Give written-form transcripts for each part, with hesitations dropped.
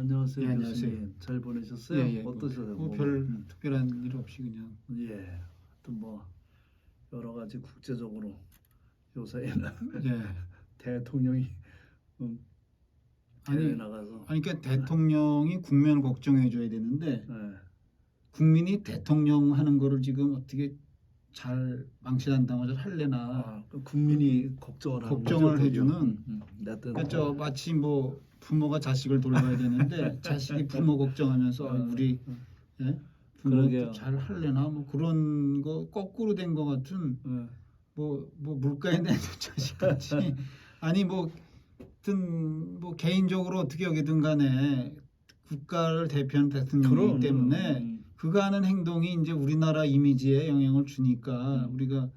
안녕하세요, 예, 안녕하세요. 교수님. 잘 보내셨어요? 예, 어떠세요? 별 특별한 일 없이 그냥. 예, 하여튼 뭐 여러 가지 국제적으로 요새에는 예. 대통령이 아니, 대회 나가서 그러니까 대통령이 국면을 걱정해 줘야 되는데 예. 국민이 대통령 하는 거를 지금 어떻게 잘 망신한다고 잘 할래나 그 국민이 걱정을 하는 걱정을 거죠, 해주는. 하여튼 그렇죠. 마치 뭐 부모가 자식을 돌봐야 되는데 자식이 부모 걱정하면서 우리 예? 그러게요. 부모 잘 할래나 뭐 그런 거 거꾸로 된 것 같은 뭐 물가에 내는 자식같이 아니 뭐 하여튼 뭐 개인적으로 어떻게 여기든 간에 국가를 대표하는 대통령이기 때문에 그가 하는 행동이 이제 우리나라 이미지에 영향을 주니까 우리가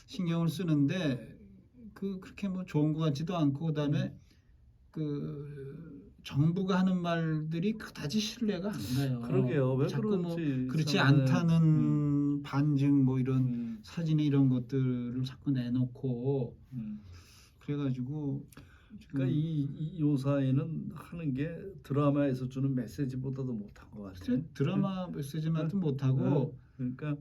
신경을 쓰는데 그렇게 뭐 좋은 것 같지도 않고 그다음에 그 정부가 하는 말들이 그다지 신뢰가 안 가요. 그러게요. 왜 자꾸 뭐 그런지 그렇지 이상하네. 않다는 반증 뭐 이런 사진에 이런 것들을 자꾸 내놓고 그래가지고 그러니까 이 요사이는 하는 게 드라마에서 주는 메시지보다도 못한 것 같아요. 드라마 메시지만도 못하고 그러니까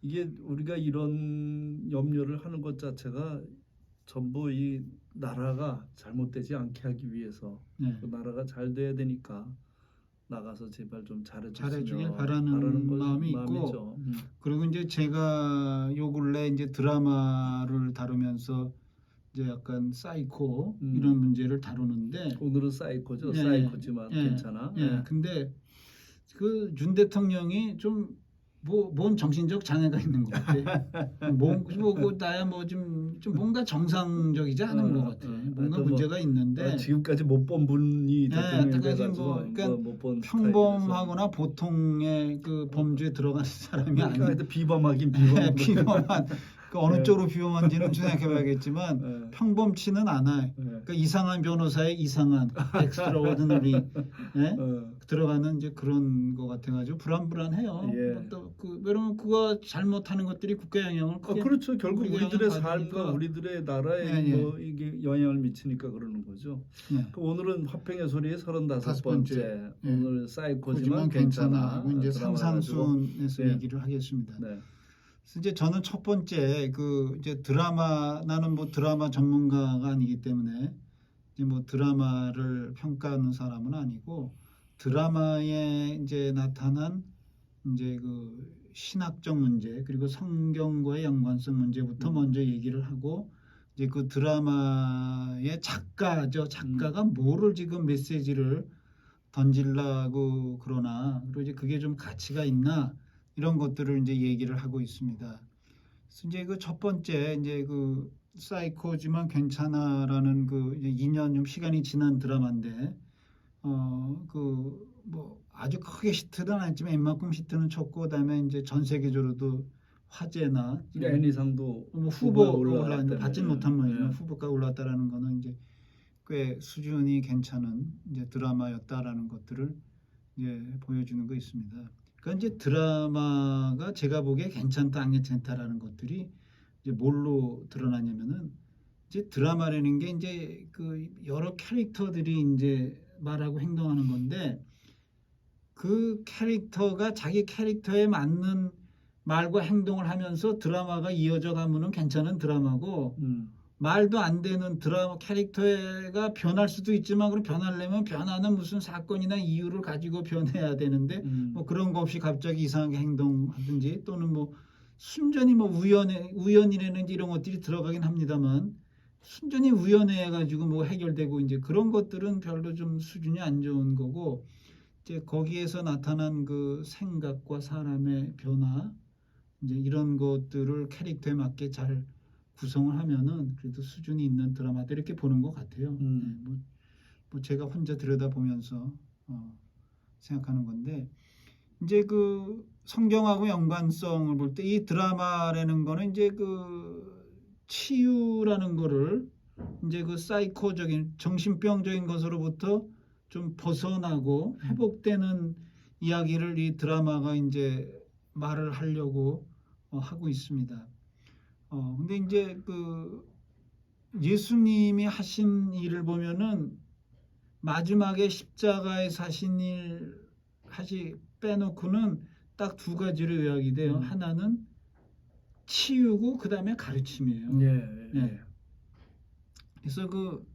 이게 우리가 이런 염려를 하는 것 자체가 전부 이 나라가 잘못되지 않게 하기 위해서 그 나라가 잘 돼야 되니까 나가서 제발 좀 잘해주길 바라는 마음이 있고 그리고 이제 제가 요 근래 이제 드라마를 다루면서 이제 약간 사이코 이런 문제를 다루는데 오늘은 사이코죠. 사이코지만 괜찮아. 근데 그 윤 대통령이 좀 뭔 정신적 장애가 있는 것 같아. 뭐 나야 뭐 좀 뭔가 정상적이지 않은 것 같아. 뭔가 문제가 있는데 지금까지 못 본 분이 대통령이 돼가지고 그러니까 평범하거나 보통의 그 범죄에 들어가는 사람이 아니야. 비범하긴 비범한. 그 어느 쪽으로 비범한지는 생각해봐야겠지만 평범치는 않아요. 그러니까 이상한 변호사의 이상한 엑스트라오드너리 들어가는 이제 그런 거 같아가지고 불안해요. 또 왜냐면 그가 잘못하는 것들이 국가 영향을 크게 그렇죠. 결국 우리들의 삶과 우리들의 나라에 뭐 이게 영향을 미치니까 그러는 거죠. 오늘은 화평의 소리의 35번째 오늘 사이코지만 괜찮아 하고 이제 상상순에서 얘기를 하겠습니다. 이제 저는 첫 번째 이제 나는 뭐 드라마 전문가가 아니기 때문에 이제 뭐 드라마를 평가하는 사람은 아니고 드라마에 이제 나타난 이제 그 신학적 문제 그리고 성경과의 연관성 문제부터 먼저 얘기를 하고 이제 그 드라마의 작가가 뭐를 지금 메시지를 던지려고 그러나 그리고 이제 그게 좀 가치가 있나 이런 것들을 이제 얘기를 하고 있습니다. 그래서 이제 그 첫 번째 이제 그 사이코지만 괜찮아라는 그 2년 좀 시간이 지난 드라마인데 뭐 아주 크게 히트는 않았지만 웬만큼 히트는 쳤고 그다음에 이제 전 세계적으로도 화제나 애니상도 뭐 후보 올랐는데 받진 못한 모양이지만 후보까지 올랐다라는 거는 이제 꽤 수준이 괜찮은 이제 드라마였다라는 것들을 이제 보여주는 거 있습니다. 그러니까 이제 드라마가 제가 보기에 괜찮다 안 괜찮다라는 것들이 이제 뭘로 드러나냐면은 이제 드라마라는 게 이제 그 여러 캐릭터들이 이제 말하고 행동하는 건데 그 캐릭터가 자기 캐릭터에 맞는 말과 행동을 하면서 드라마가 이어져 가면은 괜찮은 드라마고 말도 안 되는 드라마 캐릭터가 변할 수도 있지만 그럼 변하려면 변하는 무슨 사건이나 이유를 가지고 변해야 되는데 뭐 그런 거 없이 갑자기 이상하게 행동하든지 또는 뭐 순전히 뭐 우연이라든지 이런 것들이 들어가긴 합니다만 순전히 우연해 가지고 뭐 해결되고 이제 그런 것들은 별로 좀 수준이 안 좋은 거고 이제 거기에서 나타난 그 생각과 사람의 변화 이제 이런 것들을 캐릭터에 맞게 잘 구성을 하면은 그래도 수준이 있는 드라마들 이렇게 보는 것 같아요. 뭐 제가 혼자 들여다보면서 생각하는 건데 이제 그 성경하고 연관성을 볼 때 이 드라마라는 거는 이제 그 치유라는 거를 이제 그 사이코적인 정신병적인 것으로부터 좀 벗어나고 회복되는 이야기를 이 드라마가 이제 말을 하려고 하고 있습니다. 근데 이제 그 예수님이 하신 일을 보면은 마지막에 십자가에 사신일 빼놓고는 딱 두 가지로 요약이 돼요. 하나는 치유고 그다음에 가르침이에요. 예. 그래서 그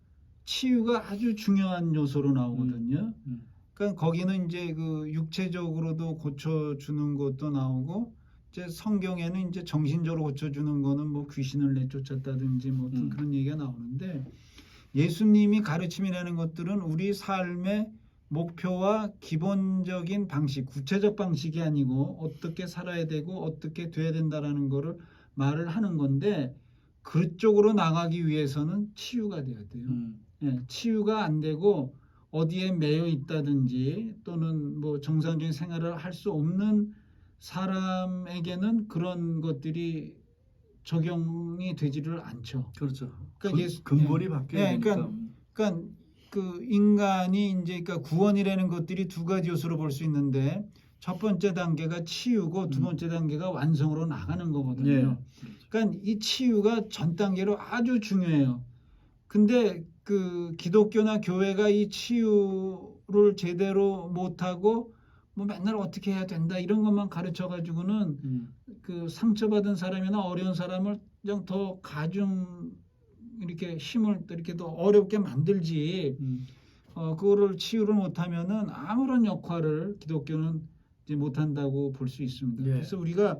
치유가 아주 중요한 요소로 나오거든요. 그러니까 거기는 이제 그 육체적으로도 고쳐주는 것도 나오고, 이제 성경에는 이제 정신적으로 고쳐주는 거는 뭐 귀신을 내쫓았다든지 뭐 어떤 그런 얘기가 나오는데, 예수님이 가르침이라는 것들은 우리 삶의 목표와 기본적인 방식, 구체적 방식이 아니고 어떻게 살아야 되고 어떻게 돼야 된다라는 거를 말을 하는 건데, 그쪽으로 나가기 위해서는 치유가 돼야 돼요. 예, 치유가 안 되고 어디에 매여 있다든지 또는 뭐 정상적인 생활을 할 수 없는 사람에게는 그런 것들이 적용이 되지를 않죠. 그렇죠. 그러니까 근본이 바뀌어야 되니까. 그러니까 그 인간이 이제 그러니까 구원이라는 것들이 두 가지 요소로 볼 수 있는데, 첫 번째 단계가 치유고 두 번째 단계가 완성으로 나가는 거거든요. 그러니까 이 치유가 전 단계로 아주 중요해요. 근데 그 기독교나 교회가 이 치유를 제대로 못하고 뭐 맨날 어떻게 해야 된다 이런 것만 가르쳐 가지고는 그 상처받은 사람이나 어려운 사람을 그냥 더 가중 이렇게 힘을 이렇게 더 어렵게 만들지. 그거를 치유를 못하면은 아무런 역할을 기독교는 이제 못한다고 볼 수 있습니다. 그래서 우리가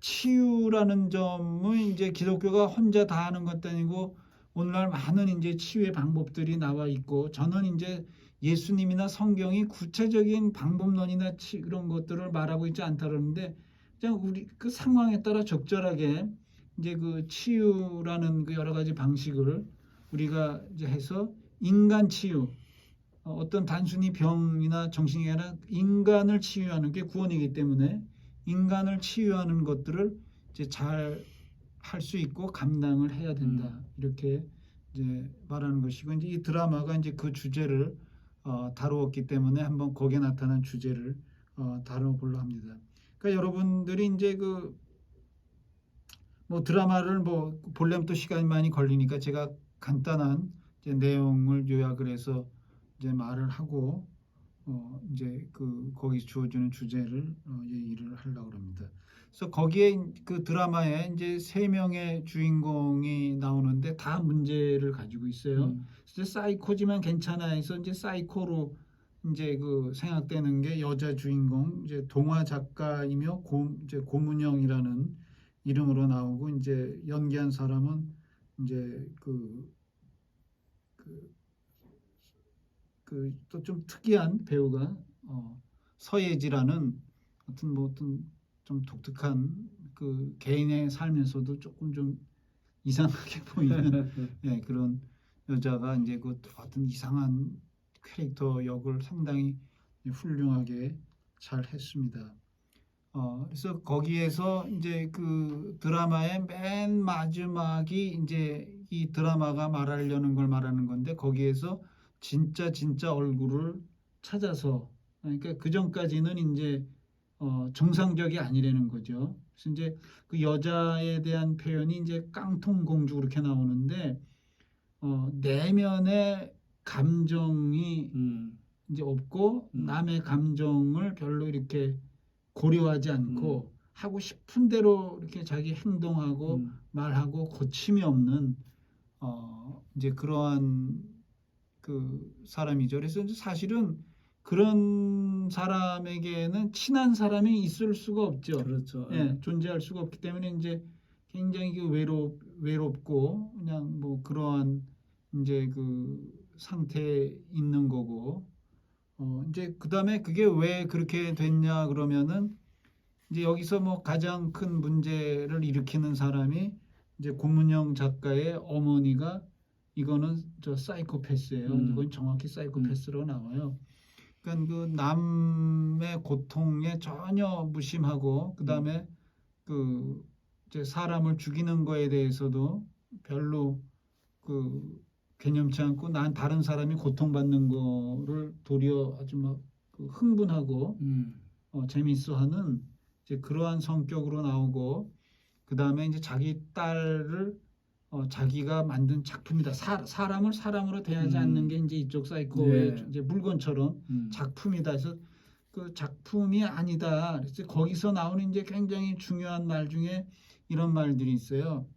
치유라는 점은 이제 기독교가 혼자 다 하는 것도 아니고, 오늘날 많은 이제 치유의 방법들이 나와 있고, 저는 이제 예수님이나 성경이 구체적인 방법론이나 그런 것들을 말하고 있지 않다 그러는데, 그냥 우리 그 상황에 따라 적절하게 이제 그 치유라는 그 여러 가지 방식을 우리가 이제 해서 인간 치유, 어떤 단순히 병이나 정신이 아니라 인간을 치유하는 게 구원이기 때문에 인간을 치유하는 것들을 이제 잘 할 수 있고 감당을 해야 된다. 이렇게 이제 말하는 것이고, 이제 이 드라마가 이제 그 주제를 다루었기 때문에 한번 거기에 나타난 주제를 다뤄보려 합니다. 그러니까 여러분들이 이제 그 뭐 드라마를 뭐 보려면 또 시간이 많이 걸리니까 제가 간단한 이제 내용을 요약을 해서 이제 말을 하고 이제 그 거기 주어지는 주제를 얘기를 하려고 합니다. 그래서 거기에 그 드라마에 이제 3명의 주인공이 나오는데 다 문제를 가지고 있어요. 그래서 사이코지만 괜찮아 해서 이제 사이코로 이제 그 생각되는 게 여자 주인공, 이제 동화 작가이며 이제 고문영이라는 이름으로 나오고, 이제 연기한 사람은 이제 또 좀 특이한 배우가 서예지라는 어떤 좀 독특한 그 개인의 삶에서도 조금 좀 이상하게 보이는 예, 그런 여자가 이제 그 어떤 이상한 캐릭터 역을 상당히 훌륭하게 잘 했습니다. 그래서 거기에서 이제 그 드라마의 맨 마지막이 이제 이 드라마가 말하려는 걸 말하는 건데, 거기에서 진짜 얼굴을 찾아서, 그러니까 그 전까지는 이제 정상적이 아니라는 거죠. 그래서 이제 그 여자에 대한 표현이 이제 깡통공주 그렇게 나오는데, 내면의 감정이 이제 없고 남의 감정을 별로 이렇게 고려하지 않고 하고 싶은 대로 이렇게 자기 행동하고 말하고 고침이 없는 이제 그러한 그 사람이죠. 그래서 이제 사실은 그런 사람에게는 친한 사람이 있을 수가 없죠. 그렇죠. 예, 존재할 수가 없기 때문에 이제 굉장히 그 외롭고 그냥 뭐 그러한 이제 그 상태에 있는 거고, 이제 그다음에 그게 왜 그렇게 됐냐 그러면은, 이제 여기서 뭐 가장 큰 문제를 일으키는 사람이 이제 고문영 작가의 어머니가, 이거는 저 사이코패스예요. 이건 정확히 사이코패스로 나와요. 그러니까 그 남의 고통에 전혀 무심하고, 그다음에 그 이제 사람을 죽이는 거에 대해서도 별로 그 개념치 않고, 난 다른 사람이 고통받는 거를 도리어 아주 막 그 흥분하고 재밌어하는 이제 그러한 성격으로 나오고, 그 다음에 이제 자기 딸을 자기가 만든 작품이다. 사람을 사람으로 대하지 않는 게 이제 이쪽 사이코의 예. 이제 물건처럼 작품이다. 그래서 그 작품이 아니다. 그래서 거기서 나오는 이제 굉장히 중요한 말 중에 이런 말들이 있어요.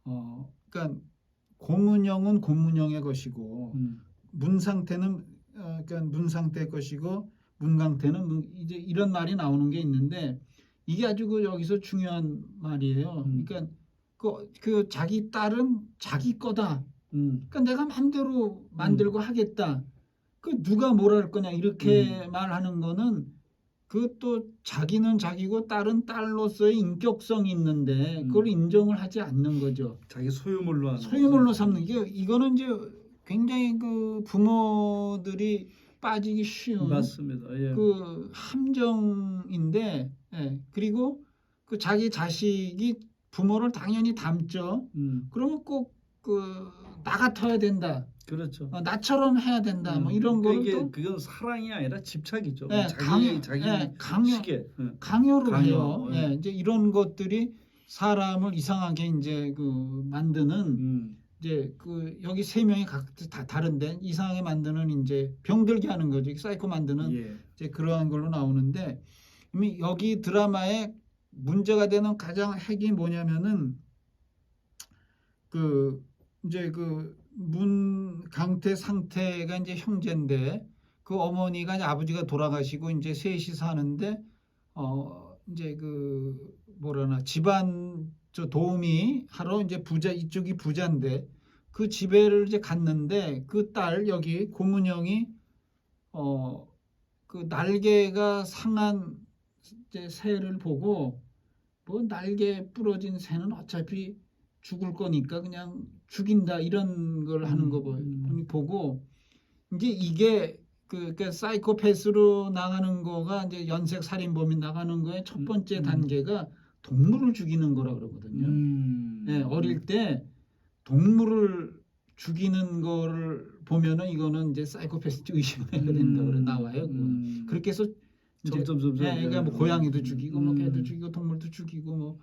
그러니까 고문형은 고문형의 것이고 문상태는 그러니까 문상태의 것이고 문강태는 이제 이런 말이 나오는 게 있는데 이게 아주 그 여기서 중요한 말이에요. 그러니까 그 자기 딸은 자기 거다. 그러니까 내가 마음대로 만들고 하겠다. 그 누가 뭐라 할 거냐 이렇게 말하는 거는 그것도 자기는 자기고 딸은 딸로서의 인격성이 있는데 그걸 인정을 하지 않는 거죠. 자기 소유물로 하는 소유물로 삼는 게 이거는 이제 굉장히 그 부모들이 빠지기 쉬운 맞습니다. 예. 그 함정인데 그리고 그 자기 자식이 부모를 당연히 닮죠. 그러면 꼭 그 나 같아야 된다. 그렇죠. 나처럼 해야 된다. 뭐 이런 거를 이게 또 그건 사랑이 아니라 집착이죠. 자기 강요를 해요. 이제 이런 것들이 사람을 이상하게 이제 그 만드는 이제 그 여기 세 명이 각각 다 다른데 이상하게 만드는 이제 병들게 하는 거죠. 사이코 만드는 이제 그러한 걸로 나오는데 이미 여기 드라마에 문제가 되는 가장 핵이 뭐냐면은 그 이제 그 문강태 상태가 이제 형제인데 그 어머니가 이제 아버지가 돌아가시고 이제 셋이 사는데 이제 그 뭐라나 집안 저 도우미 하러 이제 부자 이쪽이 부자인데 그 집에를 이제 갔는데 그 딸 여기 고문영이 그 날개가 상한 이제 새를 보고 뭐 날개 부러진 새는 어차피 죽을 거니까 그냥 죽인다 이런 걸 하는 거 보고 이제 이게 그 사이코패스로 나가는 거가 이제 연쇄 살인범이 나가는 거의 첫 번째 단계가 동물을 죽이는 거라 그러거든요. 어릴 때 동물을 죽이는 거를 보면은 이거는 이제 사이코패스 의심해야 된다고 나와요. 그렇게 해서 점점 그러니까 뭐 고양이도 죽이고 뭐 개도 죽이고 동물도 죽이고 뭐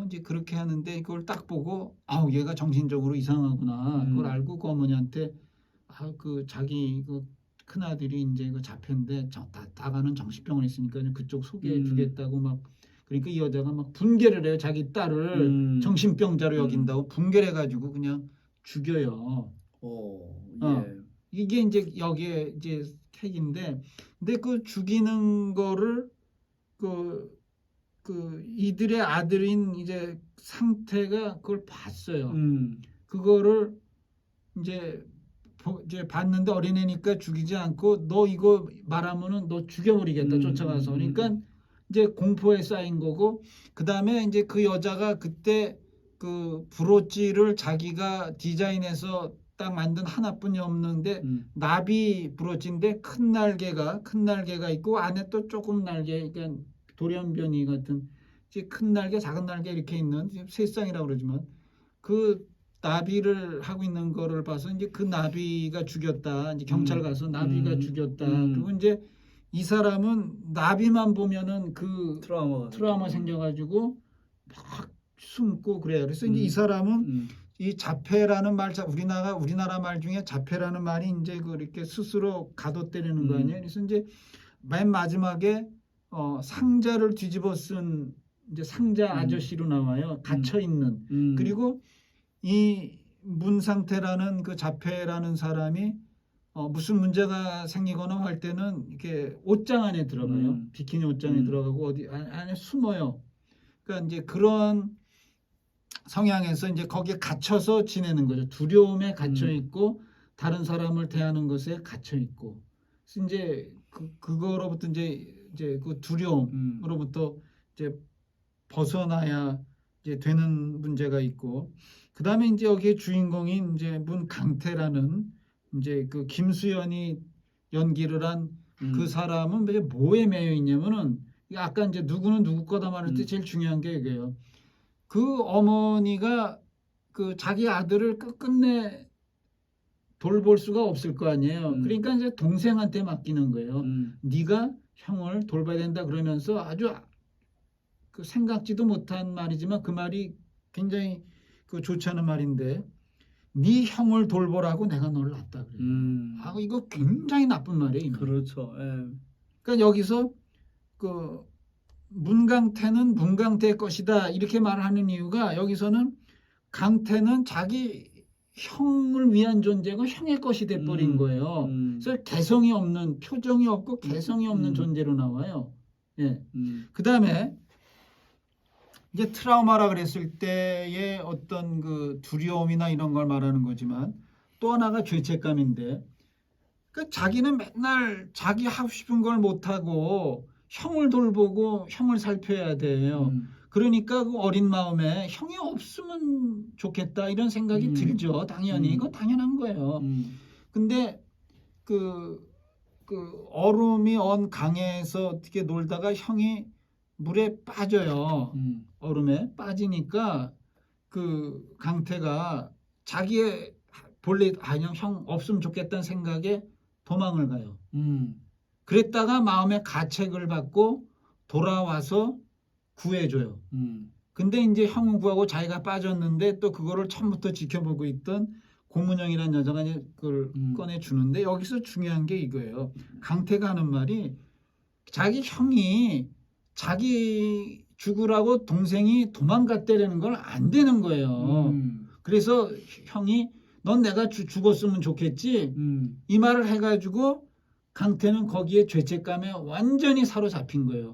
이제 그렇게 하는데 그걸 딱 보고 얘가 정신적으로 이상하구나. 그걸 알고 그 어머니한테 그 자기 그 큰아들이 이제 그 자폐인데 다가는 정신병원에 있으니까 그쪽 소개해 주겠다고 막 그러니까 이 여자가 막 분개를 해요. 자기 딸을 정신병자로 여긴다고 분개를 해가지고 그냥 죽여요. 이게 이제 여기에 이제 핵인데 근데 그 죽이는 거를 그 이들의 아들인 이제 상태가 그걸 봤어요. 그거를 이제 봤는데 어린애니까 죽이지 않고 너 이거 말하면은 너 죽여버리겠다 쫓아가서 그러니까 이제 공포에 쌓인 거고 그 다음에 이제 그 여자가 그때 그 브로치를 자기가 디자인해서 딱 만든 하나뿐이 없는데 나비 브로치인데 큰 날개가 있고 안에 또 조금 날개 그러니까 돌연변이 같은 큰 날개 작은 날개 이렇게 있는 새쌍이라고 그러지만 그 나비를 하고 있는 거를 봐서 이제 그 나비가 죽였다. 이제 경찰 가서 나비가 죽였다. 그리고 이제 이 사람은 나비만 보면은 그 트라우마 생겨가지고 막 숨고 그래요. 그래서 이제 이 사람은 이 자폐라는 말, 우리나라 말 중에 자폐라는 말이 이제 그렇게 스스로 가둬때리는 거 아니에요. 그래서 이제 맨 마지막에 상자를 뒤집어 쓴 이제 상자 아저씨로 나와요. 갇혀 있는. 그리고 이 문상태라는 그 자폐라는 사람이 무슨 문제가 생기거나 할 때는 이렇게 옷장 안에 들어가요. 비키니 옷장에 들어가고 어디 안에 숨어요. 그러니까 이제 그런 성향에서 이제 거기에 갇혀서 지내는 거죠. 두려움에 갇혀 있고 다른 사람을 대하는 것에 갇혀 있고. 그래서 이제 그거로부터 이제 그 두려움으로부터 이제 벗어나야 이제 되는 문제가 있고. 그다음에 이제 여기에 주인공인 이제 문강태라는 이제 그 김수현이 연기를 한 그 사람은 뭐에 매여 있냐면은 아까 이제 누구는 누구 거다 말할 때 제일 중요한 게 이거예요. 그 어머니가 그 자기 아들을 끝끝내 돌볼 수가 없을 거 아니에요. 그러니까 이제 동생한테 맡기는 거예요. 네가 형을 돌봐야 된다 그러면서 아주 그 생각지도 못한 말이지만 그 말이 굉장히 그 좋지 않은 말인데 네 형을 돌보라고 내가 너를 낳았다 그래요. 아 이거 굉장히 나쁜 말이에요. 이거. 그렇죠. 예. 그러니까 여기서 그 문강태는 문강태의 것이다 이렇게 말하는 이유가 여기서는 강태는 자기 형을 위한 존재고 형의 것이 돼버린 거예요. 그래서 개성이 없는 표정이 없고 개성이 없는 존재로 나와요. 예. 그 다음에 이제 트라우마라 그랬을 때의 어떤 그 두려움이나 이런 걸 말하는 거지만 또 하나가 죄책감인데 그 자기는 맨날 자기 하고 싶은 걸 못하고 형을 돌보고 형을 살펴야 돼요. 그러니까 그 어린 마음에 형이 없으면 좋겠다 이런 생각이 들죠. 당연히 이건 당연한 거예요. 근데 그 얼음이 언 강에서 어떻게 놀다가 형이 물에 빠져요. 얼음에 빠지니까 그 강태가 자기의 본래 그냥 형 없으면 좋겠다는 생각에 도망을 가요. 그랬다가 마음에 가책을 받고 돌아와서 구해줘요. 근데 이제 형은 구하고 자기가 빠졌는데 또 그거를 처음부터 지켜보고 있던 고문영이라는 여자가 이제 그걸 꺼내주는데 여기서 중요한 게 이거예요. 강태가 하는 말이 자기 형이 자기 죽으라고 동생이 도망갔다라는 걸 안 되는 거예요. 그래서 형이 넌 내가 죽었으면 좋겠지 이 말을 해가지고 강태는 거기에 죄책감에 완전히 사로잡힌 거예요.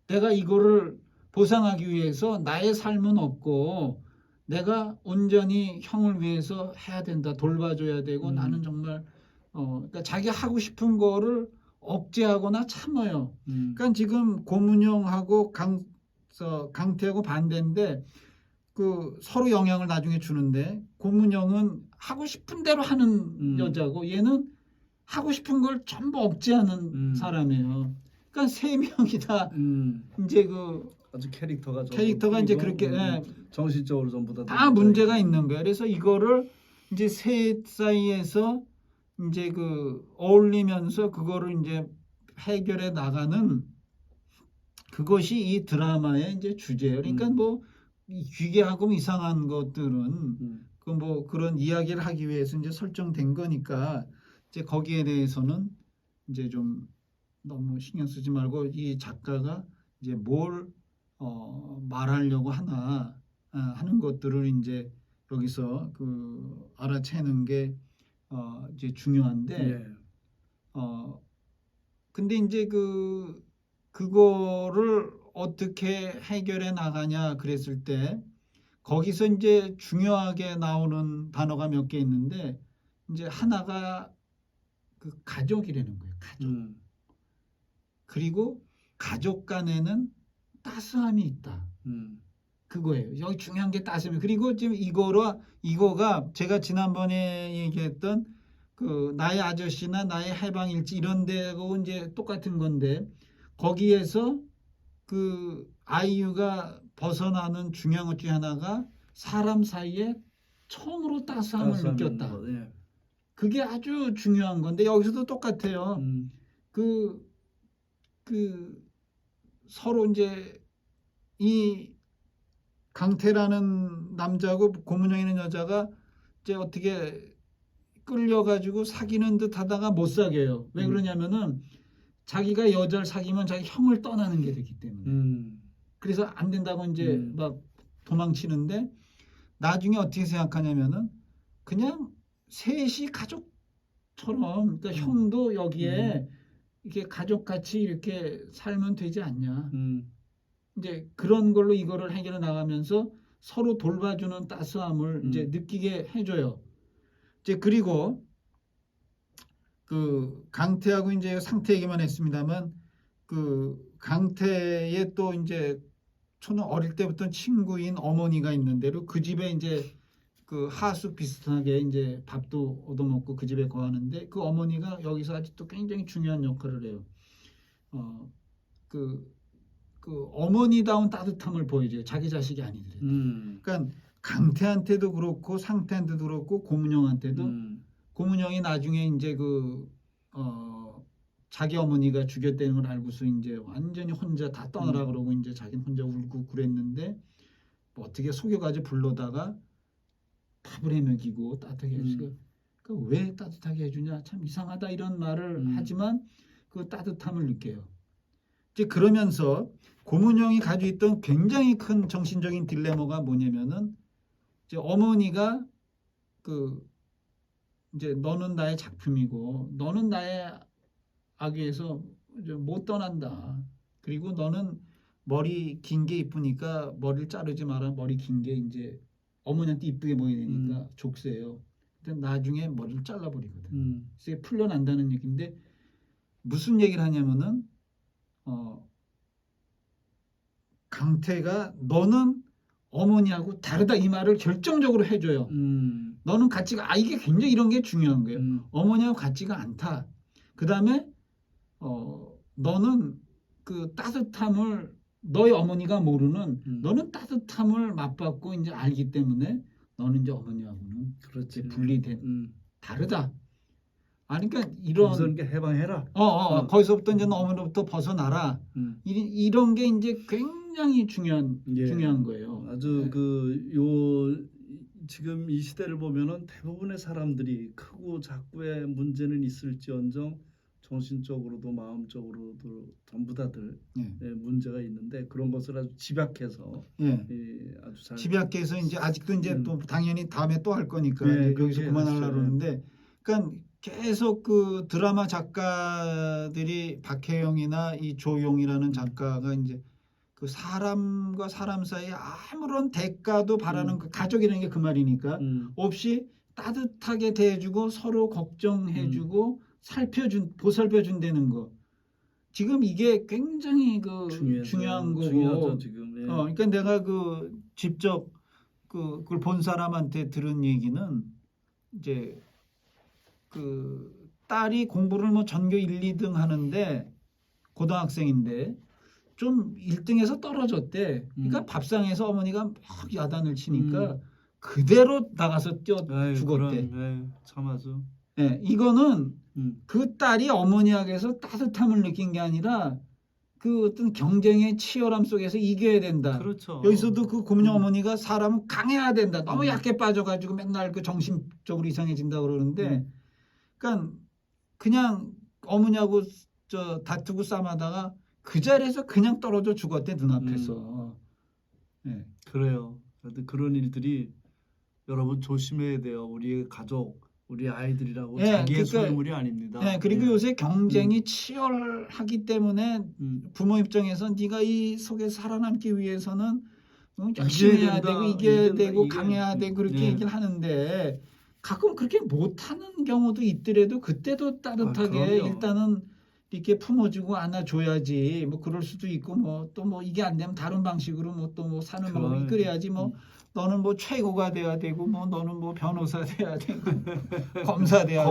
내가 이거를 보상하기 위해서 나의 삶은 없고 내가 온전히 형을 위해서 해야 된다. 돌봐줘야 되고 나는 정말 그러니까 자기 하고 싶은 거를 억제하거나 참아요. 그러니까 지금 고문영하고 강태하고 반대인데 그 서로 영향을 나중에 주는데 고문영은 하고 싶은 대로 하는 여자고 얘는 하고 싶은 걸 전부 억제하는 사람이에요. 그러니까 세 명이 다 이제 그 아주 캐릭터가 이제 그렇게 정신적으로 전부 다 문제가 있는 거예요. 그래서 이거를 이제 셋 사이에서 이제 그 어울리면서 그거를 이제 해결해 나가는 그것이 이 드라마의 이제 주제예요. 그러니까 뭐 기괴하고 이상한 것들은 그 뭐 그런 이야기를 하기 위해서 이제 설정된 거니까 이제 거기에 대해서는 이제 좀 너무 신경 쓰지 말고 이 작가가 이제 뭘 말하려고 하나 하는 것들을 이제 여기서 그 알아채는 게 이제 중요한데 예. 근데 이제 그거를 어떻게 해결해 나가냐 그랬을 때 거기서 이제 중요하게 나오는 단어가 몇 개 있는데 이제 하나가 그 가족이라는 거예요. 가족. 그리고 가족 간에는 따스함이 있다. 그거예요. 여기 중요한 게 따스함이. 그리고 지금 이거가 제가 지난번에 얘기했던 그 나의 아저씨나 나의 해방일지 이런 데하고 이제 똑같은 건데 거기에서 그 아이유가 벗어나는 중요한 것 중에 하나가 사람 사이에 처음으로 따스함을 느꼈다. 예. 그게 아주 중요한 건데 여기서도 똑같아요. 그 서로 이제 이 강태라는 남자하고 고문영이라는 여자가 이제 어떻게 끌려가지고 사귀는 듯 하다가 못 사귀어요. 왜 그러냐면은 자기가 여자를 사귀면 자기 형을 떠나는 게 되기 때문에. 그래서 안 된다고 이제 막 도망치는데 나중에 어떻게 생각하냐면은 그냥 셋이 가족처럼 그러니까 형도 여기에 이렇게 가족같이 이렇게 살면 되지 않냐. 이제 그런 걸로 이거를 해결해 나가면서 서로 돌봐주는 따스함을 이제 느끼게 해줘요. 이제 그리고 그 강태하고 이제 상태 얘기만 했습니다만 그 강태의 또 이제 초는 어릴 때부터 친구인 어머니가 있는데로 그 집에 이제 그 하숙 비슷하게 이제 밥도 얻어먹고 그 집에 거하는데 그 어머니가 여기서 아직도 굉장히 중요한 역할을 해요. 그 어머니다운 따뜻함을 보여줘요. 자기 자식이 아니더라도. 그러니까 강태한테도 그렇고 상태한테도 그렇고 고문영한테도 고문영이 나중에 이제 자기 어머니가 죽였다는 걸 알고서 이제 완전히 혼자 다 떠나라 그러고 이제 자기는 혼자 울고 그랬는데 뭐 어떻게 속여가지고 불러다가 밥을 해 먹이고 따뜻하게 해주고 그러니까 왜 따뜻하게 해주냐 참 이상하다 이런 말을 하지만 그 따뜻함을 느껴요. 이제 그러면서 고문형이 가지고 있던 굉장히 큰 정신적인 딜레마가 뭐냐면은 이제 어머니가 그 이제 너는 나의 작품이고 너는 나의 아기에서 이제 못 떠난다. 그리고 너는 머리 긴 게 이쁘니까 머리를 자르지 마라. 머리 긴 게 이제 어머니한테 이쁘게 보이니까 족쇄예요. 근데 나중에 머리를 잘라버리거든. 그래서 풀려난다는 얘기인데 무슨 얘기를 하냐면은 강태가 너는 어머니하고 다르다 이 말을 결정적으로 해줘요. 너는 가치가 이게 굉장히 이런 게 중요한 거예요. 어머니하고 같지가 않다. 그 다음에 너는 그 따뜻함을 너의 어머니가 모르는 너는 따뜻함을 맛봤고 이제 알기 때문에 너는 이제 어머니하고는 그렇지. 분리된 다르다. 그러니까 이런 거기서 게 해방해라. 거기서부터 이제 어머니로부터 벗어나라. 이런 게 이제 굉장히 중요한 거예요. 아주 지금 이 시대를 보면은 대부분의 사람들이 크고 작고의 문제는 있을지언정 정신적으로도 마음적으로도 전부 다들 문제가 있는데 그런 것을 아주 집약해서 아주 잘 집약해서 이제 아직도 이제 또 당연히 다음에 또 할 거니까 이제 여기서 그만하려고 그러는데 그러니까 계속 그 드라마 작가들이 박혜영이나 이 조용이라는 작가가 이제 그 사람과 사람 사이에 아무런 대가도 바라는 그 가족이라는 게 그 말이니까 없이 따뜻하게 대해주고 서로 걱정해주고 보살펴준다는 거. 지금 이게 굉장히 중요한 거고. 중요하죠, 지금. 그러니까 내가 직접 그걸 본 사람한테 들은 얘기는 이제 그 딸이 공부를 뭐 전교 1, 2등 하는데 고등학생인데 좀 1등에서 떨어졌대. 그러니까 밥상에서 어머니가 막 야단을 치니까 그대로 나가서 뛰어 죽었대. 참아서. 이거는 그 딸이 어머니에게서 따뜻함을 느낀 게 아니라 그 어떤 경쟁의 치열함 속에서 이겨야 된다. 그렇죠. 여기서도 그 고문형 어머니가 사람은 강해야 된다. 너무 약해 빠져가지고 맨날 그 정신적으로 이상해진다 그러는데, 그러니까 그냥 어머니하고 다투고 싸움하다가 그 자리에서 그냥 떨어져 죽었대 눈앞에서. 그래요. 그런 일들이 여러분 조심해야 돼요. 우리 가족, 우리 아이들이라고 자기의 소유물이 아닙니다. 그리고 요새 경쟁이 치열하기 때문에 부모 입장에서 네가 이 속에 살아남기 위해서는 열심히 해야 되고 이겨야 되고 강해야 되고 그렇게 얘기를 하는데 가끔 그렇게 못하는 경우도 있더라도 그때도 따뜻하게 일단은 이렇게 품어주고 안아줘야지. 뭐 그럴 수도 있고 뭐 또 뭐 이게 안 되면 다른 방식으로 뭐 또 뭐 사는 방법을 이끌어야지. 뭐 너는 뭐 최고가 돼야 되고 뭐 너는 뭐 변호사 돼야 되고 검사 돼야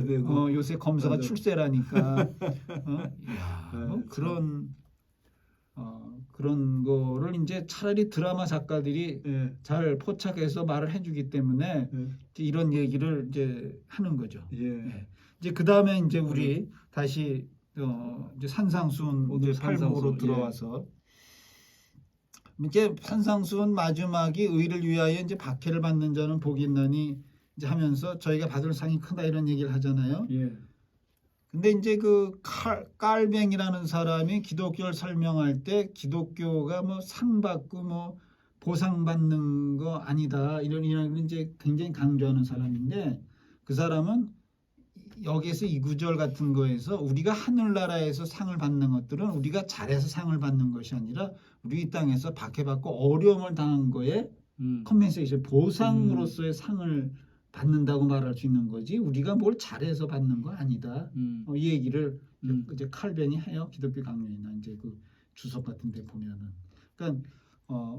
되고 요새 검사가 출세라니까. 그런 거를 이제 차라리 드라마 작가들이 잘 포착해서 말을 해주기 때문에 이런 얘기를 이제 하는 거죠. 이제 그 다음에 이제 우리 다시 이제 산상수훈 이제 8부로 들어와서 이제 산상수훈 마지막이 의를 위하여 이제 박해를 받는 자는 복이 있나니 이제 하면서 저희가 받을 상이 크다 이런 얘기를 하잖아요. 근데 이제 그 깔뱅이라는 사람이 기독교를 설명할 때 기독교가 뭐 상 받고 뭐 보상 받는 거 아니다 이런 이제 굉장히 강조하는 사람인데 그 사람은 여기에서 이 구절 같은 거에서 우리가 하늘나라에서 상을 받는 것들은 우리가 잘해서 상을 받는 것이 아니라 우리 이 땅에서 박해받고 어려움을 당한 거에 컴펜세이션 보상으로서의 상을 받는다고 말할 수 있는 거지 우리가 뭘 잘해서 받는 거 아니다. 이 얘기를 이제 칼뱅이 해요. 기독교 강론이나 이제 그 주석 같은 데 보면은. 그러니까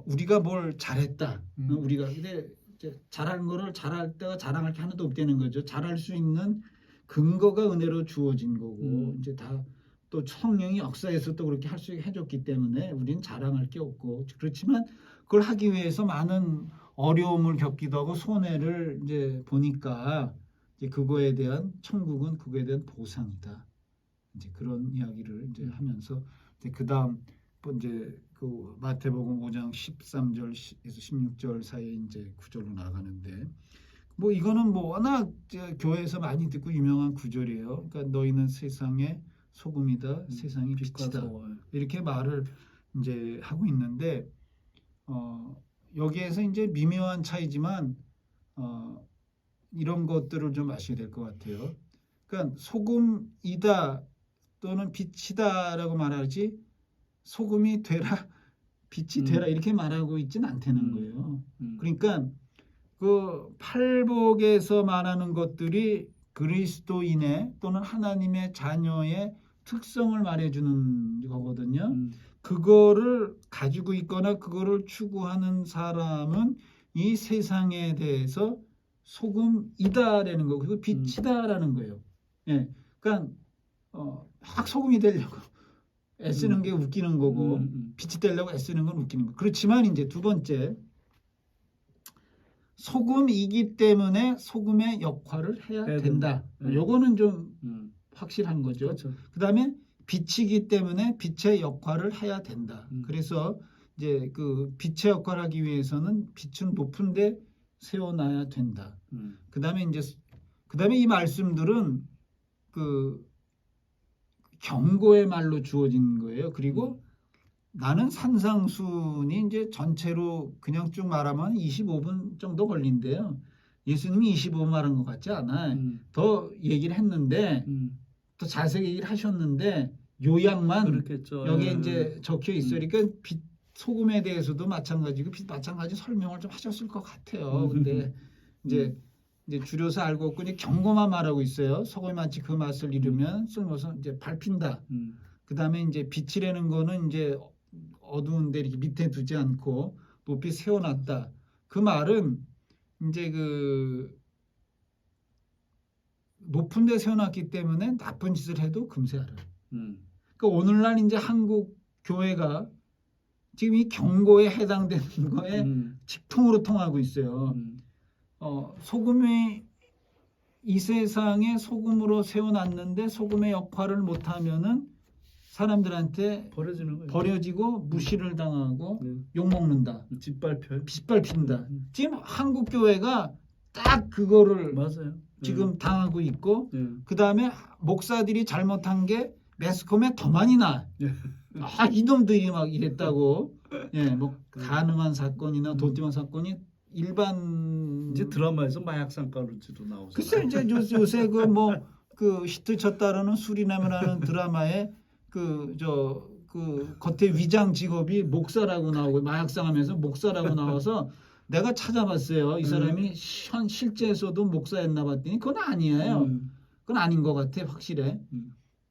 우리가 뭘 잘했다. 우리가 근데 이제 잘한 거를 잘할 때가 자랑할 게 하나도 없다는 거죠. 잘할 수 있는 근거가 은혜로 주어진 거고 이제 다 또 성령이 역사에서 또 그렇게 할 수 있게 해줬기 때문에 우리는 자랑할 게 없고 그렇지만 그걸 하기 위해서 많은 어려움을 겪기도 하고 손해를 이제 보니까 이제 그거에 대한 천국은 그거에 대한 보상이다. 이제 그런 이야기를 이제 하면서 이제 그다음 이제 그 마태복음 5장 13절에서 16절 사이에 이제 구절로 나가는데 뭐 이거는 뭐 워낙 교회에서 많이 듣고 유명한 구절이에요. 그러니까 너희는 세상의 소금이다, 세상의 빛이다 이렇게 말을 이제 하고 있는데 여기에서 이제 미묘한 차이지만 이런 것들을 좀 아셔야 될 것 같아요. 그러니까 소금이다 또는 빛이다라고 말하지 소금이 되라 빛이 되라 이렇게 말하고 있지는 않다는 거예요. 그러니까 그 팔복에서 말하는 것들이 그리스도인의 또는 하나님의 자녀의 특성을 말해주는 거거든요. 그거를 가지고 있거나 그거를 추구하는 사람은 이 세상에 대해서 소금이다라는 거 그리고 빛이다라는 거예요. 예, 그러니까 막 소금이 되려고 애쓰는 게 웃기는 거고 빛이 되려고 애쓰는 건 웃기는 거. 그렇지만 이제 두 번째 소금이기 때문에 소금의 역할을 해야 된다. 요거는 좀 확실한 거죠. 그렇죠. 그다음에 빛이기 때문에 빛의 역할을 해야 된다. 그래서 이제 그 빛의 역할을 하기 위해서는 빛은 높은데 세워놔야 된다. 그다음에 이 말씀들은 그 경고의 말로 주어진 거예요. 그리고 나는 산상순이 이제 전체로 그냥 쭉 말하면 25분 정도 걸린대요. 예수님이 25분 말한 것 같지 않아. 더 얘기를 했는데 더 자세히 얘기를 하셨는데 요약만 그렇겠죠. 여기에 이제 적혀 있어요. 그러니까 빛 소금에 대해서도 마찬가지고 빛 마찬가지 설명을 좀 하셨을 것 같아요. 근데 이제 줄여서 알고 있고 이제 경고만 말하고 있어요. 소금이 마치 그 맛을 잃으면 쓸모서 이제 밟힌다. 그다음에 이제 빛이라는 거는 이제 어두운데 이렇게 밑에 두지 않고 높이 세워놨다. 그 말은 이제 그 높은 데 세워놨기 때문에 나쁜 짓을 해도 금세 알아요. 그러니까 오늘날 이제 한국 교회가 지금 이 경고에 해당되는 거에 직통으로 통하고 있어요. 소금이 이 세상에 소금으로 세워놨는데 소금의 역할을 못하면은 사람들한테 버려지는 거예요. 버려지고 무시를 당하고 욕먹는다. 짓밟힌다. 지금 한국 교회가 딱 그거를 맞아요. 지금 당하고 있고 그 다음에 목사들이 잘못한 게 매스컴에 더 많이 나. 이놈들이 막 이랬다고. 뭐 가늠한 사건이나 도띠만 사건이 일반 이제 드라마에서 마약상가루지도 나오죠. 글쎄 이제 요새 그 뭐 그 히트 쳤다라는 수리남이라는 드라마에 그 겉에 위장 직업이 목사라고 나오고 마약상하면서 목사라고 나와서 내가 찾아봤어요. 이 사람이 실제에서도 목사였나 봤더니 그건 아니에요. 그건 아닌 것 같아 확실해.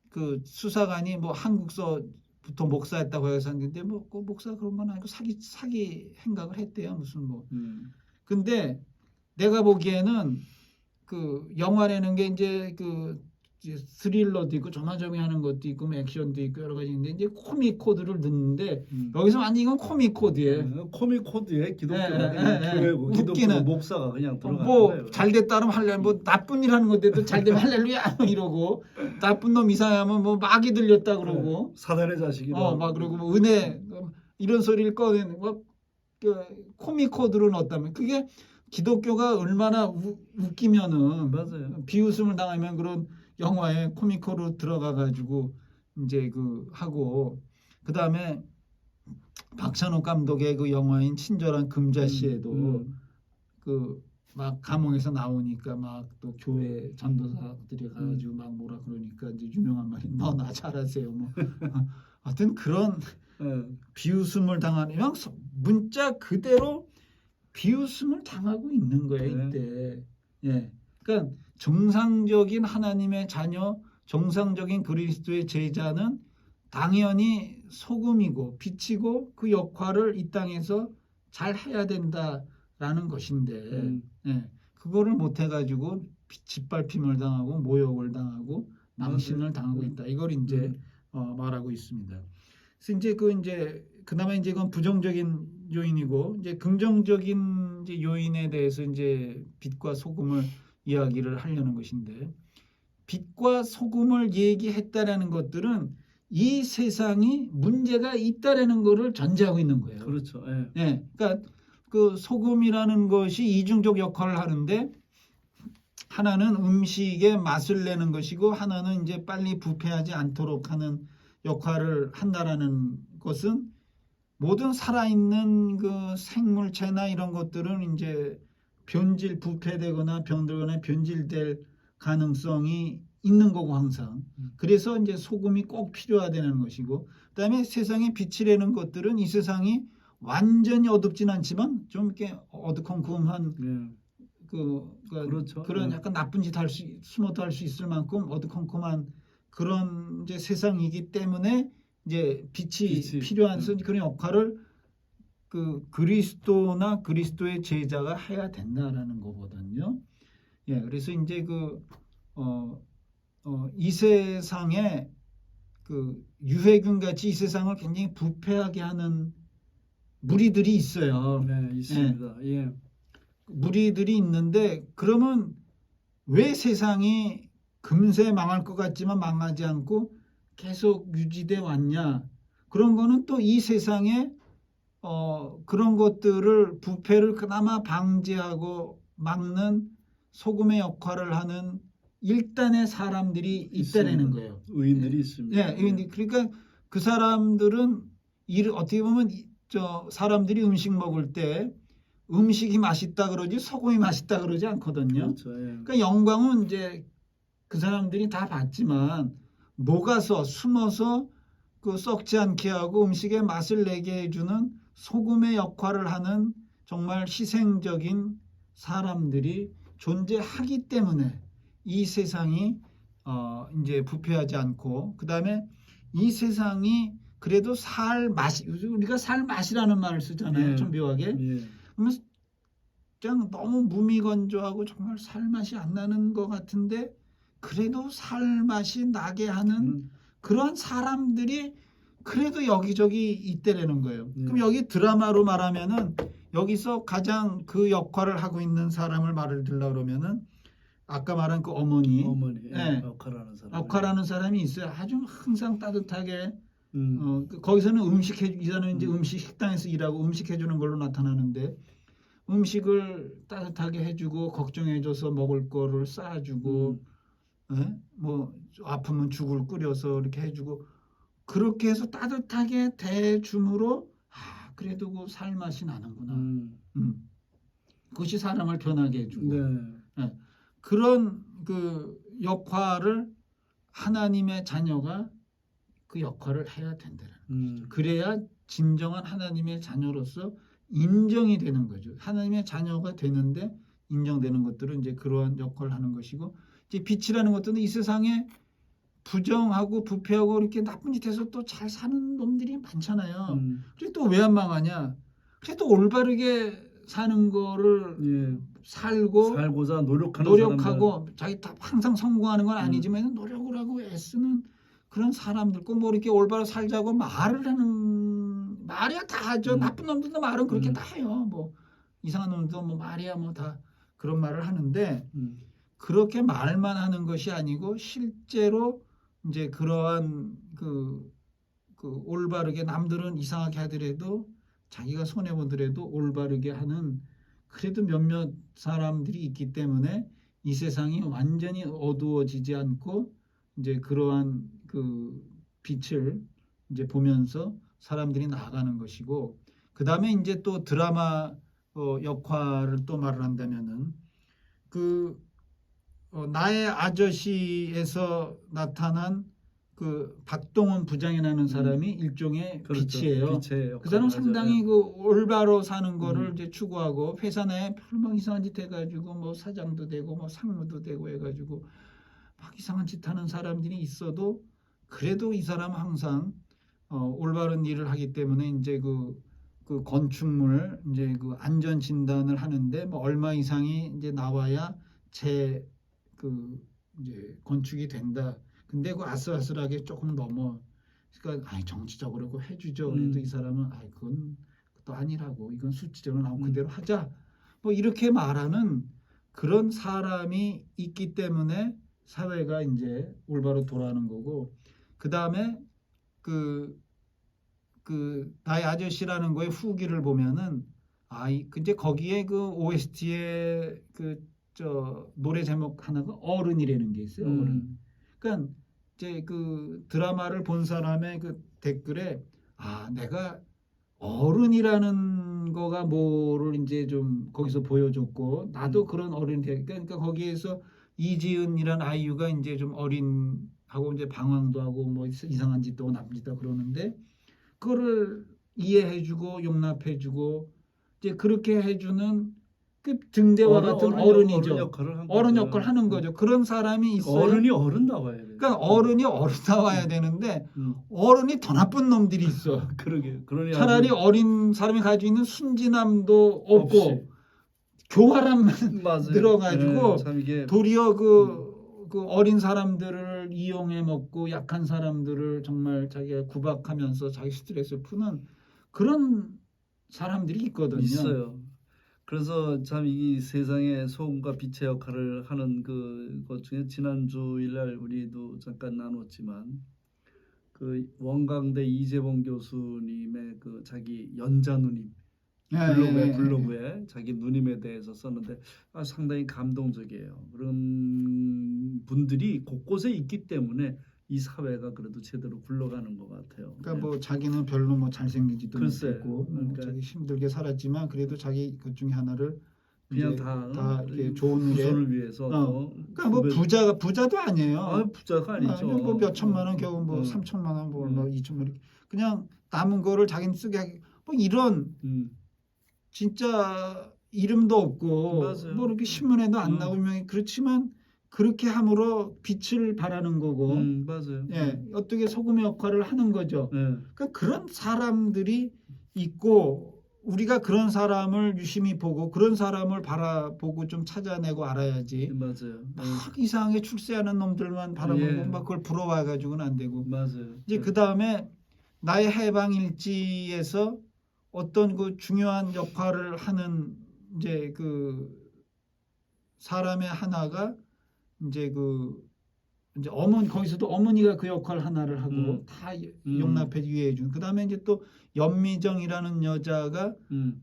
그 수사관이 뭐 한국서부터 목사였다고 해서 했는데 뭐 그 목사 그런 건 아니고 사기 행각을 했대요. 무슨 뭐. 근데 내가 보기에는 그 영화라는 게 이제 그 스릴러도 있고 조마조미 하는 것도 있고 뭐 액션도 있고 여러 가지 있는데 이제 코믹 코드를 넣는데 여기서 완전 이건 코믹 코드예요. 코믹 코드에 기독교가 교회고 기독교 목사가 그냥 들어가는 뭐 거예요. 잘됐다 하면 할렐루야 뭐 나쁜 일 하는 건데도 잘되면 할렐루야 이러고 나쁜 놈 이상하면 뭐 마귀 들렸다 그러고 사단의 자식이라 막 그러고 뭐 은혜 이런 소리를 꺼내는 뭐 코믹 코드로 넣었다면 그게 기독교가 얼마나 웃기면은 맞아요. 비웃음을 당하면 그런 영화에 코미코로 들어가 가지고 이제 그 하고 그다음에 박찬욱 감독의 그 영화인 친절한 금자씨에도 그 막 감옥에서 나오니까 막 또 교회 전도사들이 가가지고 막 뭐라 그러니까 이제 유명한 말이 너 나 잘하세요 뭐 하여튼 그런 비웃음을 당하는 문자 그대로 비웃음을 당하고 있는 거예요 이때. 그러니까 정상적인 하나님의 자녀, 정상적인 그리스도의 제자는 당연히 소금이고 빛이고 그 역할을 이 땅에서 잘 해야 된다라는 것인데 그거를 못 해가지고 짓밟힘을 당하고 모욕을 당하고 망신을 당하고 있다. 이걸 이제 말하고 있습니다. 그래서 이제 그나마 이제 이건 부정적인 요인이고 이제 긍정적인 이제 요인에 대해서 이제 빛과 소금을 이야기를 하려는 것인데 빛과 소금을 얘기했다라는 것들은 이 세상이 문제가 있다라는 거를 전제하고 있는 거예요. 그렇죠. 예. 예, 그러니까 그 소금이라는 것이 이중적 역할을 하는데 하나는 음식에 맛을 내는 것이고 하나는 이제 빨리 부패하지 않도록 하는 역할을 한다라는 것은 모든 살아있는 그 생물체나 이런 것들은 이제 변질, 부패되거나 병들거나 변질될 가능성이 있는 거고 항상. 그래서 이제 소금이 꼭 필요하다는 것이고, 그다음에 세상에 빛이라는 것들은 이 세상이 완전히 어둡진 않지만 좀 이렇게 어두컴컴한 예. 그렇죠. 그런 예. 약간 나쁜 짓 할 수, 숨어도 할 수 있을 만큼 어두컴컴한 그런 이제 세상이기 때문에 이제 빛이 필요한 그런 역할을 그 그리스도나 그리스도의 제자가 해야 된다라는 거거든요. 예, 그래서 이제 이 세상에 그 유해균 같이 이 세상을 굉장히 부패하게 하는 무리들이 있어요. 네, 있습니다. 예. 무리들이 있는데 그러면 왜 세상이 금세 망할 것 같지만 망하지 않고 계속 유지돼 왔냐? 그런 거는 또 이 세상에 그런 것들을 부패를 그나마 방지하고 막는 소금의 역할을 하는 일단의 사람들이 있다라는 거예요. 의인들이 있습니다. 예, 의인들. 그러니까 그 사람들은 어떻게 보면 사람들이 음식 먹을 때 음식이 맛있다 그러지 소금이 맛있다 그러지 않거든요. 그렇죠. 예. 그러니까 영광은 이제 그 사람들이 다 받지만 녹아서 숨어서 그 썩지 않게 하고 음식의 맛을 내게 해주는 소금의 역할을 하는 정말 희생적인 사람들이 존재하기 때문에 이 세상이 이제 부패하지 않고 그다음에 이 세상이 그래도 살 맛이 우리가 살 맛이라는 말을 쓰잖아요. 예. 좀 묘하게. 예. 그러면 그냥 너무 무미건조하고 정말 살 맛이 안 나는 것 같은데 그래도 살 맛이 나게 하는 그런 사람들이 그래도 여기저기 있대라는 거예요. 그럼 여기 드라마로 말하면은 여기서 가장 그 역할을 하고 있는 사람을 말을 들라 그러면은 아까 말한 그 어머니 예. 역할하는 사람이 있어요. 아주 항상 따뜻하게 거기서는 이 사람은 이제 음식 식당에서 일하고 음식 해주는 걸로 나타나는데 음식을 따뜻하게 해주고 걱정해줘서 먹을 거를 싸주고 예? 뭐 아프면 죽을 끓여서 이렇게 해주고 그렇게 해서 따뜻하게 대줌으로 그래도 그 살맛이 나는구나. 그것이 사람을 변하게 해주고 예. 그런 그 역할을 하나님의 자녀가 그 역할을 해야 된다는 그래야 진정한 하나님의 자녀로서 인정이 되는 거죠. 하나님의 자녀가 되는데 인정되는 것들은 이제 그러한 역할을 하는 것이고 이제 빛이라는 것들은 이 세상에 부정하고 부패하고 이렇게 나쁜 짓 해서 또 잘 사는 놈들이 많잖아요. 그래 또 왜 안 망하냐? 그래 또 올바르게 사는 거를 살고자 노력하고 자기 다 항상 성공하는 건 아니지만 노력을 하고 애쓰는 그런 사람들 꼭 뭐 이렇게 올바로 살자고 말을 하는 말이야 다 하죠. 나쁜 놈들도 말은 그렇게 다 해요. 뭐 이상한 놈도 뭐 말이야 뭐 다 그런 말을 하는데 그렇게 말만 하는 것이 아니고 실제로 이제 그러한 그 올바르게 남들은 이상하게 하더라도 자기가 손해 보더라도 올바르게 하는 그래도 몇몇 사람들이 있기 때문에 이 세상이 완전히 어두워지지 않고 이제 그러한 그 빛을 이제 보면서 사람들이 나아가는 것이고 그 다음에 이제 또 드라마 역할을 또 말을 한다면은 나의 아저씨에서 나타난 그 박동원 부장이라는 사람이 일종의 빛이에요. 그 사람은 상당히 그 올바로 사는 거를 이제 추구하고 회사 내에 별로 막 이상한 짓 해가지고 뭐 사장도 되고 뭐 상무도 되고 해가지고 막 이상한 짓 하는 사람들이 있어도 그래도 이 사람은 항상 올바른 일을 하기 때문에 이제 그 건축물 이제 그 안전 진단을 하는데 뭐 얼마 이상이 이제 나와야 이제 건축이 된다. 근데 그 아슬아슬하게 조금 넘어. 그러니까 정치적으로 그 해주죠. 그래도 이 사람은 그건 또 아니라고. 이건 수치적으로 나온 그대로 하자. 뭐 이렇게 말하는 그런 사람이 있기 때문에 사회가 이제 올바로 돌아가는 거고. 그 다음에 나의 아저씨라는 거의 후기를 보면은 근데 거기에 그 OST의 노래 제목 하나가 어른이라는 게 있어요. 어른. 그러니까 이제 그 드라마를 본 사람의 그 댓글에 내가 어른이라는 거가 뭐를 이제 좀 거기서 보여줬고 나도 그런 어른이 돼. 그러니까 거기에서 이지은이란 아이유가 이제 좀 어린하고 이제 방황도 하고 뭐 이상한 짓도 하고 나쁜 짓도 하고 그러는데 그거를 이해해주고 용납해주고 이제 그렇게 해주는 그 등대와 같은 어른이죠. 어른 역할 하는 거죠. 그런 사람이 있어요. 어른이 어른 나와야 돼. 그러니까 어른이 어른 나와야 되는데 어른이 더 나쁜 놈들이 있어. 그러게. 그러니 차라리 어린 사람이 가지고 있는 순진함도 없고 없이. 교활함만 맞아요. 들어가지고 참 이게 도리어 그 어린 사람들을 이용해 먹고 약한 사람들을 정말 자기가 구박하면서 자기 스트레스를 푸는 그런 사람들이 있거든요. 있어요. 그래서 참 이 세상에 소금과 빛의 역할을 하는 그것 중에 지난주일날 우리도 잠깐 나눴지만 그 원광대 이재봉 교수님의 그 자기 연자 누님 블로그에 자기 누님에 대해서 썼는데 상당히 감동적이에요. 그런 분들이 곳곳에 있기 때문에 이 사회가 그래도 제대로 굴러가는 것 같아요. 그러니까 뭐 자기는 별로 뭐 잘생기지도 글쎄, 못했고 그러니까 자기 힘들게 살았지만 그래도 자기 그 중에 하나를 그냥 이제 다 이렇게 좋은 일에 후손을 위해서 그러니까 뭐 부자도 아니에요. 부자가 아니죠. 뭐 몇 천만 원 겨우 뭐 3천만 원 뭐 2천만 원 그냥 남은 거를 자기는 쓰게 하기 뭐 이런 진짜 이름도 없고 맞아요. 뭐 이렇게 신문에도 안 나오고 유명해 그렇지만 그렇게 함으로 빛을 발하는 거고 맞아요. 예, 어떻게 소금의 역할을 하는 거죠. 네. 그러니까 그런 사람들이 있고 우리가 그런 사람을 유심히 보고 그런 사람을 바라보고 좀 찾아내고 알아야지. 맞아요. 막 이상하게 출세하는 놈들만 바라보고 예. 막 그걸 부러워 가지고는 안 되고. 맞아요. 이제 그다음에 나의 해방 일지에서 어떤 그 중요한 역할을 하는 이제 그 사람의 하나가 이제 이제 거기서도 어머니가 그 역할 하나를 하고 다 용납해 이해해 준. 그다음에 이제 또 연미정이라는 여자가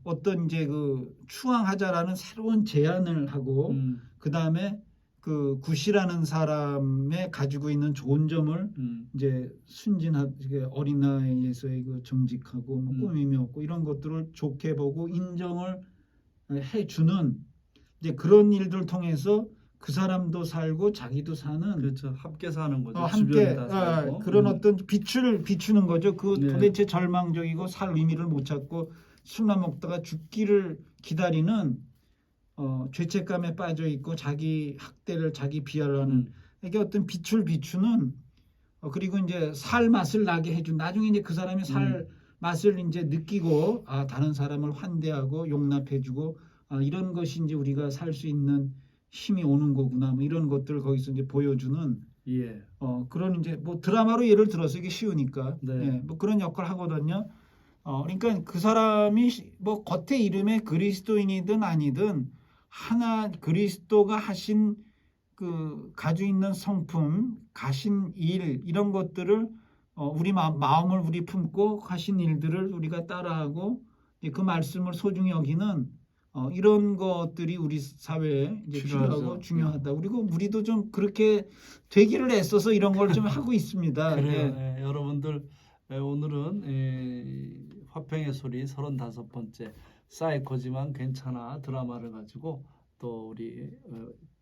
어떤 이제 그 추앙하자라는 새로운 제안을 하고 그다음에 그 구시라는 사람의 가지고 있는 좋은 점을 이제 순진하게 어린 나이에서의 그 정직하고 뭐 꾸밈이 없고 이런 것들을 좋게 보고 인정을 해 주는 이제 그런 일들을 통해서 그 사람도 살고 자기도 사는 그렇죠. 함께 사는 거죠. 함께 주변에 다 살고. 그런 어떤 빛을 비추는 거죠. 그 네. 도대체 절망적이고 살 의미를 못 찾고 술만 먹다가 죽기를 기다리는 죄책감에 빠져 있고 자기 학대를 자기 비하를 하는 이게 어떤 빛을 비추는 그리고 이제 살 맛을 나게 해준 나중에 이제 그 사람이 살 맛을 이제 느끼고 다른 사람을 환대하고 용납해주고 이런 것이 이제 우리가 살 수 있는 힘이 오는 거구나 뭐 이런 것들을 거기서 이제 보여주는 예. 그런 이제 뭐 드라마로 예를 들어서 이게 쉬우니까 네. 예, 뭐 그런 역할을 하거든요. 그러니까 그 사람이 뭐 겉에 이름에 그리스도인이든 아니든 하나 그리스도가 하신 그 가지고 있는 성품, 가신 일 이런 것들을 우리 마음을 우리 품고 하신 일들을 우리가 따라하고 그 말씀을 소중히 여기는 이런 것들이 우리 사회에 이제 필요하고 중요하다. 그리고 우리도 좀 그렇게 되기를 애써서 이런 걸 좀 하고 있습니다. 그래요. 예, 여러분들 오늘은 화평의 소리 35번째 사이코지만 괜찮아 드라마를 가지고 또 우리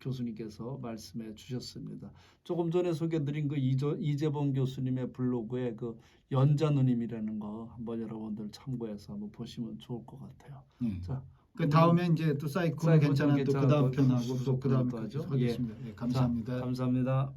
교수님께서 말씀해 주셨습니다. 조금 전에 소개드린 그 이재봉 교수님의 블로그에 그 연자 누님이라는 거 한번 여러분들 참고해서 한번 보시면 좋을 것 같아요. 자, 그 다음에 이제 또 사이코는 괜찮아 또 그 다음 편하고 또 그 다음 하죠. 하겠습니다. 감사합니다. 자, 감사합니다.